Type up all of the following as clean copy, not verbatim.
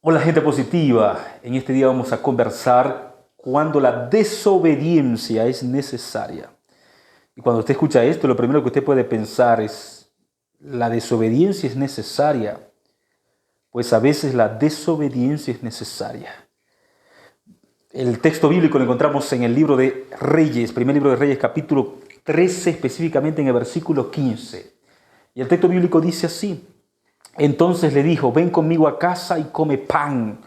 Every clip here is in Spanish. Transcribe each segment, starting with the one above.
Hola gente positiva, en este día vamos a conversar cuando la desobediencia es necesaria. Y cuando usted escucha esto, lo primero que usted puede pensar es, ¿la desobediencia es necesaria? Pues a veces la desobediencia es necesaria. El texto bíblico lo encontramos en el libro de Reyes, primer libro de Reyes, capítulo 13, específicamente en el versículo 15. Y el texto bíblico dice así: entonces le dijo, ven conmigo a casa y come pan.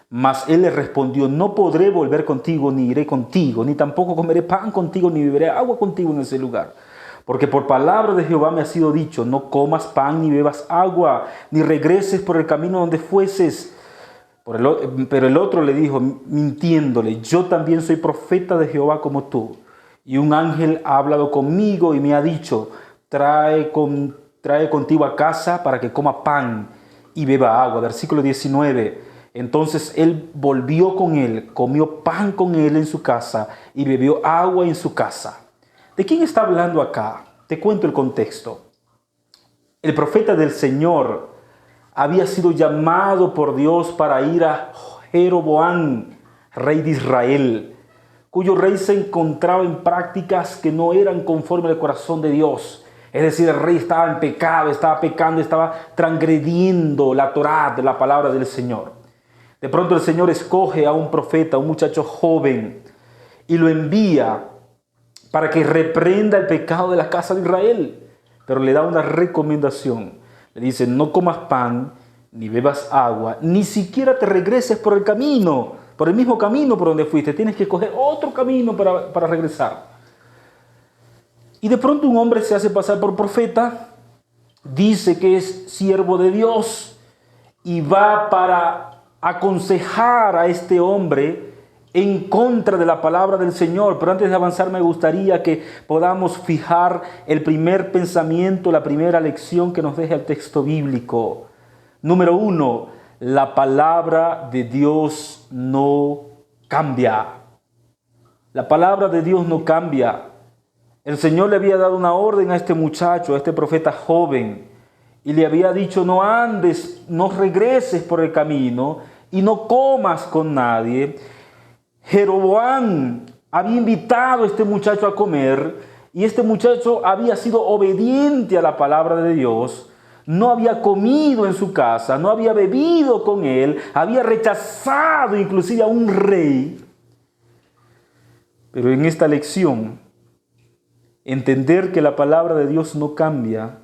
Mas él le respondió, no podré volver contigo, ni iré contigo, ni tampoco comeré pan contigo, ni beberé agua contigo en ese lugar. Porque por palabra de Jehová me ha sido dicho, no comas pan, ni bebas agua, ni regreses por el camino donde fueses. Pero el otro le dijo, mintiéndole, yo también soy profeta de Jehová como tú. Y un ángel ha hablado conmigo y me ha dicho, trae contigo a casa para que coma pan y beba agua. Versículo 19. Entonces él volvió con él, comió pan con él en su casa y bebió agua en su casa. ¿De quién está hablando acá? Te cuento el contexto. El profeta del Señor había sido llamado por Dios para ir a Jeroboam, rey de Israel, cuyo rey se encontraba en prácticas que no eran conforme al corazón de Dios. Es decir, el rey estaba en pecado, estaba pecando, estaba transgrediendo la Torá, la palabra del Señor. De pronto el Señor escoge a un profeta, a un muchacho joven, y lo envía para que reprenda el pecado de la casa de Israel. Pero le da una recomendación. Le dice, no comas pan, ni bebas agua, ni siquiera te regreses por el camino, por el mismo camino por donde fuiste. Tienes que escoger otro camino para regresar. Y de pronto un hombre se hace pasar por profeta, dice que es siervo de Dios y va para aconsejar a este hombre en contra de la palabra del Señor. Pero antes de avanzar me gustaría que podamos fijar el primer pensamiento, la primera lección que nos deja el texto bíblico. Número 1, la palabra de Dios no cambia. La palabra de Dios no cambia. El Señor le había dado una orden a este muchacho, a este profeta joven, y le había dicho, no andes, no regreses por el camino y no comas con nadie. Jeroboam había invitado a este muchacho a comer y este muchacho había sido obediente a la palabra de Dios. No había comido en su casa, no había bebido con él, había rechazado inclusive a un rey. Pero en esta lección, entender que la palabra de Dios no cambia,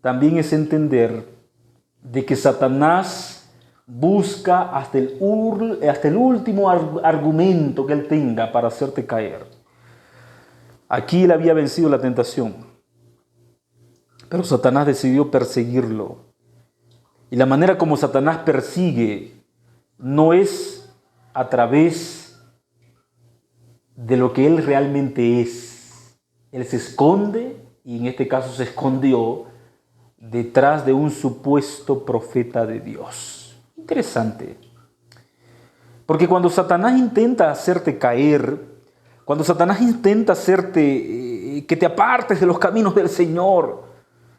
también es entender de que Satanás busca hasta el último argumento que él tenga para hacerte caer. Aquí él había vencido la tentación, pero Satanás decidió perseguirlo. Y la manera como Satanás persigue no es a través de lo que él realmente es. Él se esconde, y en este caso se escondió detrás de un supuesto profeta de Dios. Interesante. Porque cuando Satanás intenta hacerte caer, cuando Satanás intenta hacerte que te apartes de los caminos del Señor,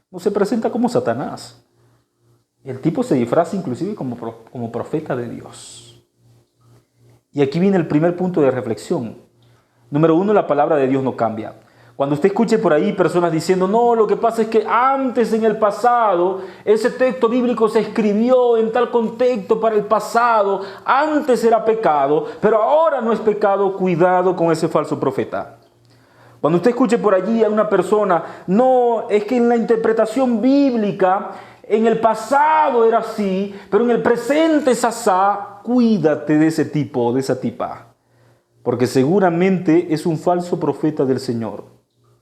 no se presenta como Satanás. El tipo se disfraza inclusive como profeta de Dios. Y aquí viene el primer punto de reflexión. Número 1, la palabra de Dios no cambia. Cuando usted escuche por ahí personas diciendo, no, lo que pasa es que antes en el pasado, ese texto bíblico se escribió en tal contexto para el pasado, antes era pecado, pero ahora no es pecado, cuidado con ese falso profeta. Cuando usted escuche por allí a una persona, no, es que en la interpretación bíblica, en el pasado era así, pero en el presente es asá, cuídate de ese tipo, de esa tipa, porque seguramente es un falso profeta del Señor.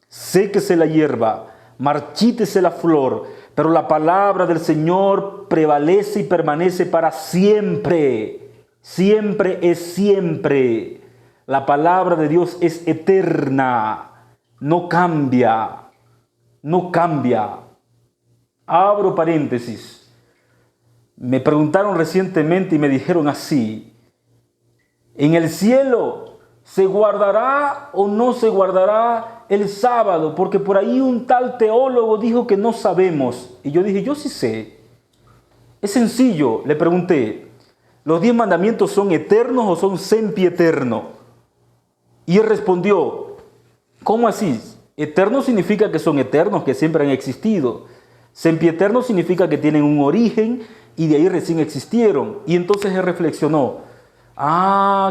Séquese la hierba, marchítese la flor, pero la palabra del Señor prevalece y permanece para siempre. Siempre es siempre. La palabra de Dios es eterna, no cambia, no cambia. Abro paréntesis. Me preguntaron recientemente y me dijeron así: ¿en el cielo se guardará o no se guardará el sábado? Porque por ahí un tal teólogo dijo que no sabemos. Y yo dije, yo sí sé. Es sencillo, le pregunté. ¿los 10 mandamientos son eternos o son sempieternos? Y él respondió, ¿cómo así? Eterno significa que son eternos, que siempre han existido. Sempieterno significa que tienen un origen y de ahí recién existieron. Y entonces él reflexionó,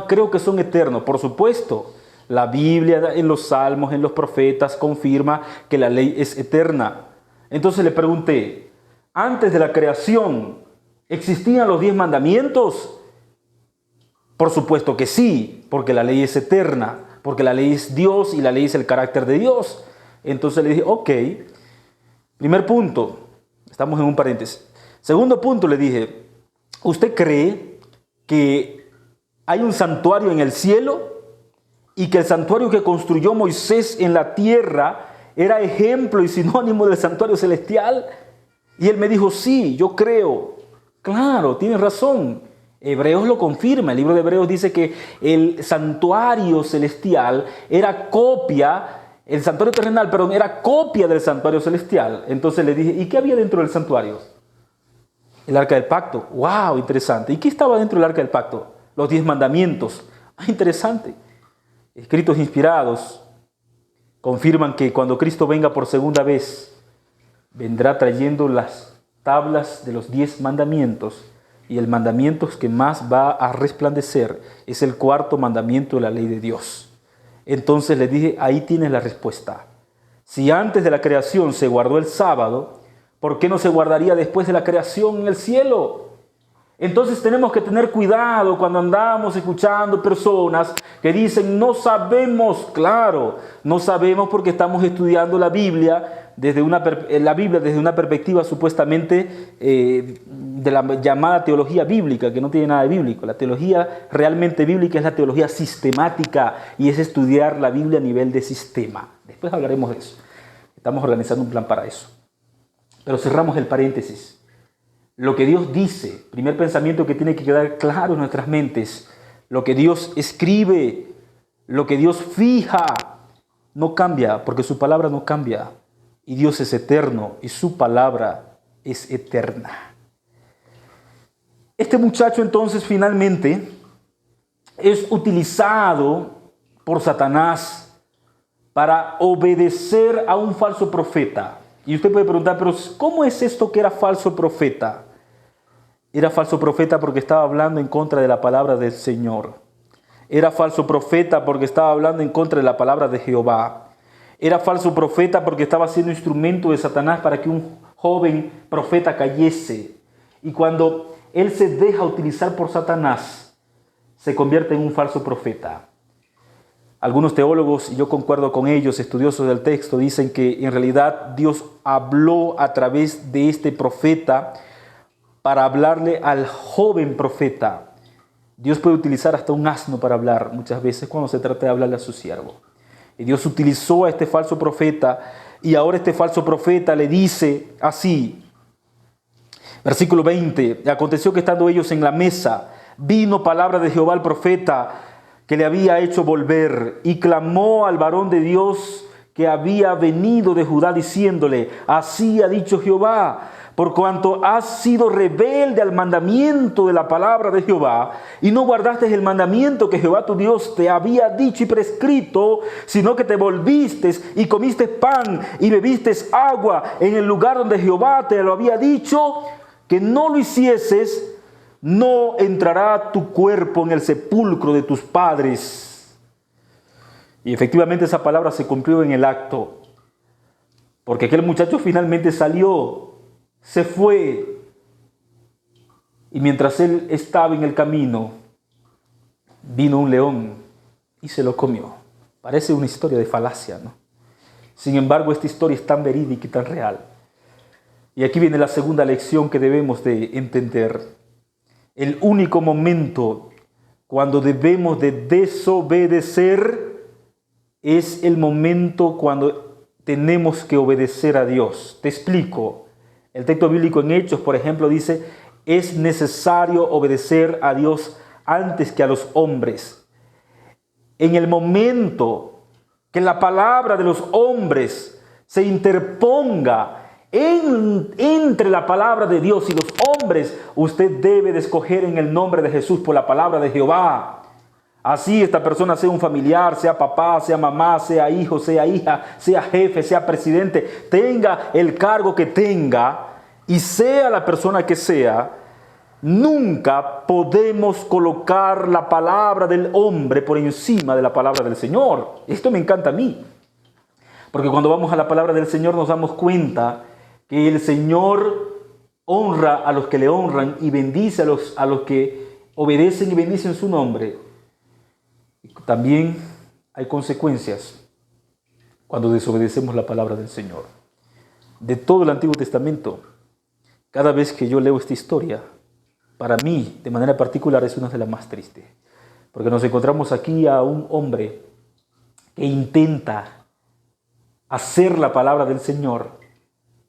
creo que son eternos. Por supuesto, la Biblia en los Salmos, en los profetas, confirma que la ley es eterna. Entonces le pregunté, antes de la creación, ¿existían los 10 mandamientos? Por supuesto que sí, porque la ley es eterna, porque la ley es Dios y la ley es el carácter de Dios. Entonces le dije, ok, primer punto, estamos en un paréntesis. Segundo punto le dije, ¿usted cree que hay un santuario en el cielo y que el santuario que construyó Moisés en la tierra era ejemplo y sinónimo del santuario celestial? Y él me dijo, sí, yo creo. Claro, tienes razón. Hebreos lo confirma. El libro de Hebreos dice que el santuario celestial era copia, el santuario terrenal, perdón, era copia del santuario celestial. Entonces le dije, ¿y qué había dentro del santuario? El arca del pacto. ¡Wow! Interesante. ¿Y qué estaba dentro del arca del pacto? Los 10 mandamientos. Interesante. Escritos inspirados confirman que cuando Cristo venga por segunda vez, vendrá trayendo las tablas de los 10 mandamientos. Y el mandamiento que más va a resplandecer es el 4º mandamiento de la ley de Dios. Entonces le dije, ahí tienes la respuesta. Si antes de la creación se guardó el sábado, ¿por qué no se guardaría después de la creación en el cielo? Entonces tenemos que tener cuidado cuando andamos escuchando personas que dicen, no sabemos. Claro, no sabemos porque estamos estudiando la Biblia desde una perspectiva supuestamente de la llamada teología bíblica, que no tiene nada de bíblico. La teología realmente bíblica es la teología sistemática y es estudiar la Biblia a nivel de sistema. Después hablaremos de eso. Estamos organizando un plan para eso. Pero cerramos el paréntesis. Lo que Dios dice, primer pensamiento que tiene que quedar claro en nuestras mentes, lo que Dios escribe, lo que Dios fija, no cambia, porque su palabra no cambia. Y Dios es eterno y su palabra es eterna. Este muchacho entonces finalmente es utilizado por Satanás para obedecer a un falso profeta. Y usted puede preguntar, pero ¿cómo es esto que era falso profeta? Era falso profeta porque estaba hablando en contra de la palabra del Señor. Era falso profeta porque estaba hablando en contra de la palabra de Jehová. Era falso profeta porque estaba siendo instrumento de Satanás para que un joven profeta cayese. Y cuando él se deja utilizar por Satanás, se convierte en un falso profeta. Algunos teólogos, y yo concuerdo con ellos, estudiosos del texto, dicen que en realidad Dios habló a través de este profeta para hablarle al joven profeta. Dios puede utilizar hasta un asno para hablar muchas veces cuando se trata de hablarle a su siervo. Y Dios utilizó a este falso profeta y ahora este falso profeta le dice así, versículo 20, aconteció que estando ellos en la mesa, vino palabra de Jehová al profeta que le había hecho volver y clamó al varón de Dios que había venido de Judá diciéndole, así ha dicho Jehová, por cuanto has sido rebelde al mandamiento de la palabra de Jehová y no guardaste el mandamiento que Jehová tu Dios te había dicho y prescrito, sino que te volviste y comiste pan y bebiste agua en el lugar donde Jehová te lo había dicho, que no lo hicieses, no entrará tu cuerpo en el sepulcro de tus padres. Y efectivamente esa palabra se cumplió en el acto, porque aquel muchacho finalmente salió, se fue, y mientras él estaba en el camino, vino un león y se lo comió. Parece una historia de falacia, ¿no? Sin embargo, esta historia es tan verídica y tan real. Y aquí viene la segunda lección que debemos de entender. El único momento cuando debemos de desobedecer es el momento cuando tenemos que obedecer a Dios. Te explico. El texto bíblico en Hechos, por ejemplo, dice, es necesario obedecer a Dios antes que a los hombres. En el momento que la palabra de los hombres se interponga Entre la palabra de Dios y los hombres, usted debe de escoger en el nombre de Jesús por la palabra de Jehová. Así esta persona sea un familiar, sea papá, sea mamá, sea hijo, sea hija, sea jefe, sea presidente, tenga el cargo que tenga y sea la persona que sea, nunca podemos colocar la palabra del hombre por encima de la palabra del Señor. Esto me encanta a mí, porque cuando vamos a la palabra del Señor nos damos cuenta que el Señor honra a los que le honran y bendice a los que obedecen y bendicen su nombre. También hay consecuencias cuando desobedecemos la palabra del Señor. De todo el Antiguo Testamento, cada vez que yo leo esta historia, para mí, de manera particular, es una de las más tristes. Porque nos encontramos aquí a un hombre que intenta hacer la palabra del Señor,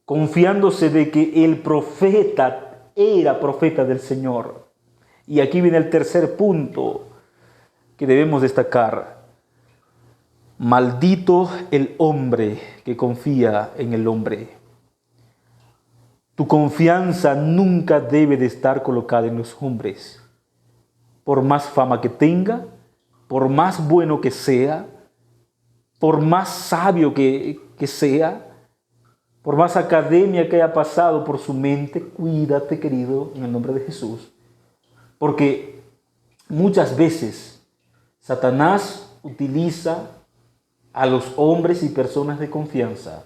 confiándose de que el profeta era profeta del Señor. Y aquí viene el tercer punto que debemos destacar. Maldito el hombre que confía en el hombre. Tu confianza nunca debe de estar colocada en los hombres. Por más fama que tenga, por más bueno que sea, por más sabio que sea, por más academia que haya pasado por su mente, cuídate, querido, en el nombre de Jesús. Porque muchas veces Satanás utiliza a los hombres y personas de confianza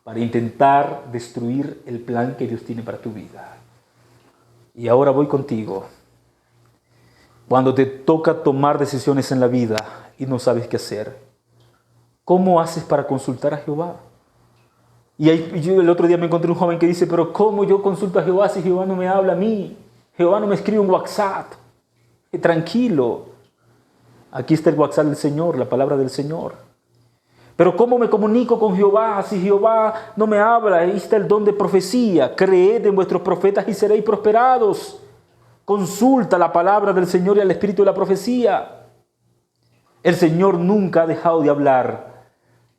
para intentar destruir el plan que Dios tiene para tu vida. Y ahora voy contigo. Cuando te toca tomar decisiones en la vida y no sabes qué hacer, ¿cómo haces para consultar a Jehová? Yo el otro día me encontré un joven que dice, pero ¿cómo yo consulto a Jehová si Jehová no me habla a mí? Jehová no me escribe un WhatsApp. Tranquilo. Aquí está el WhatsApp del Señor, la palabra del Señor. Pero ¿cómo me comunico con Jehová si Jehová no me habla? Ahí está el don de profecía. Creed en vuestros profetas y seréis prosperados. Consulta la palabra del Señor y al espíritu de la profecía. El Señor nunca ha dejado de hablar.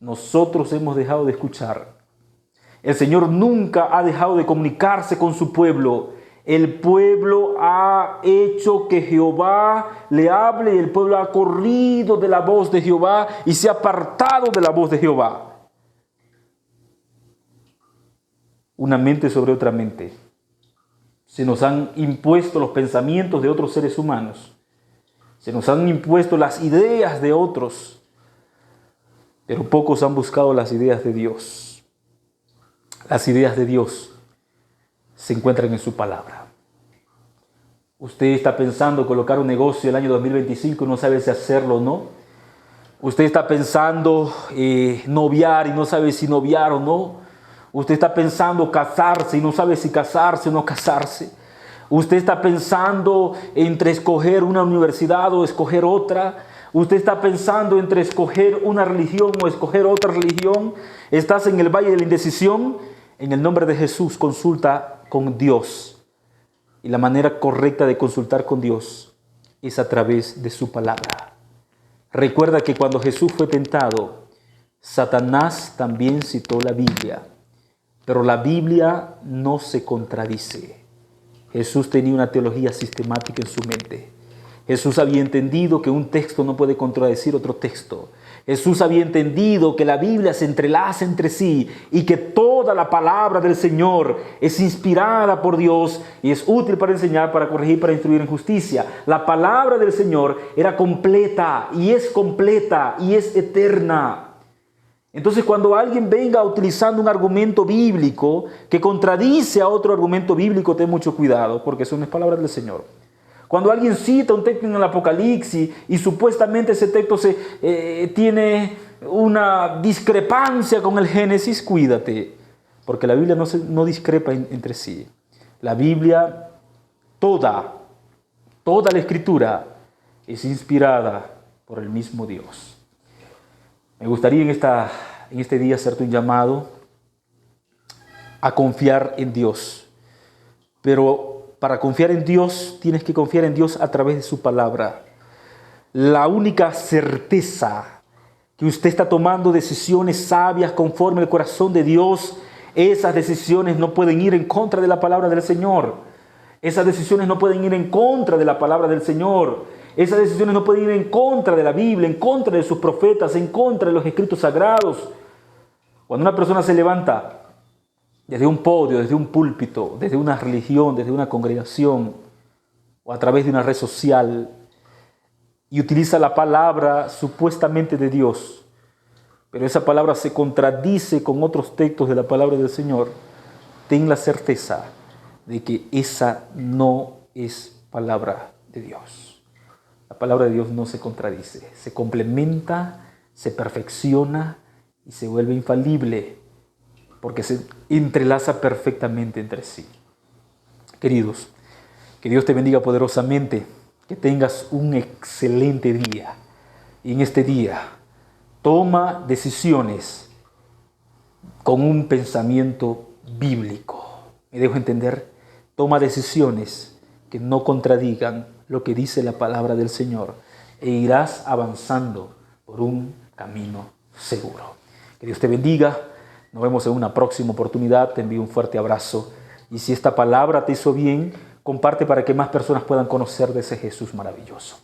Nosotros hemos dejado de escuchar. El Señor nunca ha dejado de comunicarse con su pueblo. El pueblo ha hecho que Jehová le hable y el pueblo ha corrido de la voz de Jehová y se ha apartado de la voz de Jehová. Una mente sobre otra mente. Se nos han impuesto los pensamientos de otros seres humanos. Se nos han impuesto las ideas de otros. Pero pocos han buscado las ideas de Dios. Las ideas de Dios se encuentran en su palabra. Usted está pensando colocar un negocio el año 2025 y no sabe si hacerlo o no. Usted está pensando noviar y no sabe si noviar o no. Usted está pensando casarse y no sabe si casarse o no casarse. Usted está pensando entre escoger una universidad o escoger otra. Usted está pensando entre escoger una religión o escoger otra religión. Estás en el valle de la indecisión. En el nombre de Jesús, consulta con Dios. Y la manera correcta de consultar con Dios es a través de su palabra. Recuerda que cuando Jesús fue tentado, Satanás también citó la Biblia. Pero la Biblia no se contradice. Jesús tenía una teología sistemática en su mente. Jesús había entendido que un texto no puede contradecir otro texto. Jesús había entendido que la Biblia se entrelaza entre sí y que toda la palabra del Señor es inspirada por Dios y es útil para enseñar, para corregir, para instruir en justicia. La palabra del Señor era completa y es eterna. Entonces, cuando alguien venga utilizando un argumento bíblico que contradice a otro argumento bíblico, ten mucho cuidado, porque son las palabras del Señor. Cuando alguien cita un texto en el Apocalipsis y supuestamente ese texto tiene una discrepancia con el Génesis, cuídate, porque la Biblia no discrepa entre sí. La Biblia, toda la Escritura es inspirada por el mismo Dios. Me gustaría en este día hacerte un llamado a confiar en Dios, pero para confiar en Dios, tienes que confiar en Dios a través de su palabra. La única certeza que usted está tomando decisiones sabias conforme al corazón de Dios Esas decisiones no pueden ir en contra de la palabra del Señor. Esas decisiones no pueden ir en contra de la palabra del Señor. Esas decisiones no pueden ir en contra de la Biblia, en contra de sus profetas, en contra de los escritos sagrados. Cuando una persona se levanta desde un podio, desde un púlpito, desde una religión, desde una congregación o a través de una red social y utiliza la palabra supuestamente de Dios, pero esa palabra se contradice con otros textos de la palabra del Señor, ten la certeza de que esa no es palabra de Dios. La palabra de Dios no se contradice, se complementa, se perfecciona y se vuelve infalible porque se entrelaza perfectamente entre sí. Queridos, que Dios te bendiga poderosamente, que tengas un excelente día. Y en este día, toma decisiones con un pensamiento bíblico. Me dejo entender, toma decisiones que no contradigan lo que dice la palabra del Señor e irás avanzando por un camino seguro. Que Dios te bendiga. Nos vemos en una próxima oportunidad. Te envío un fuerte abrazo. Y si esta palabra te hizo bien, comparte para que más personas puedan conocer de ese Jesús maravilloso.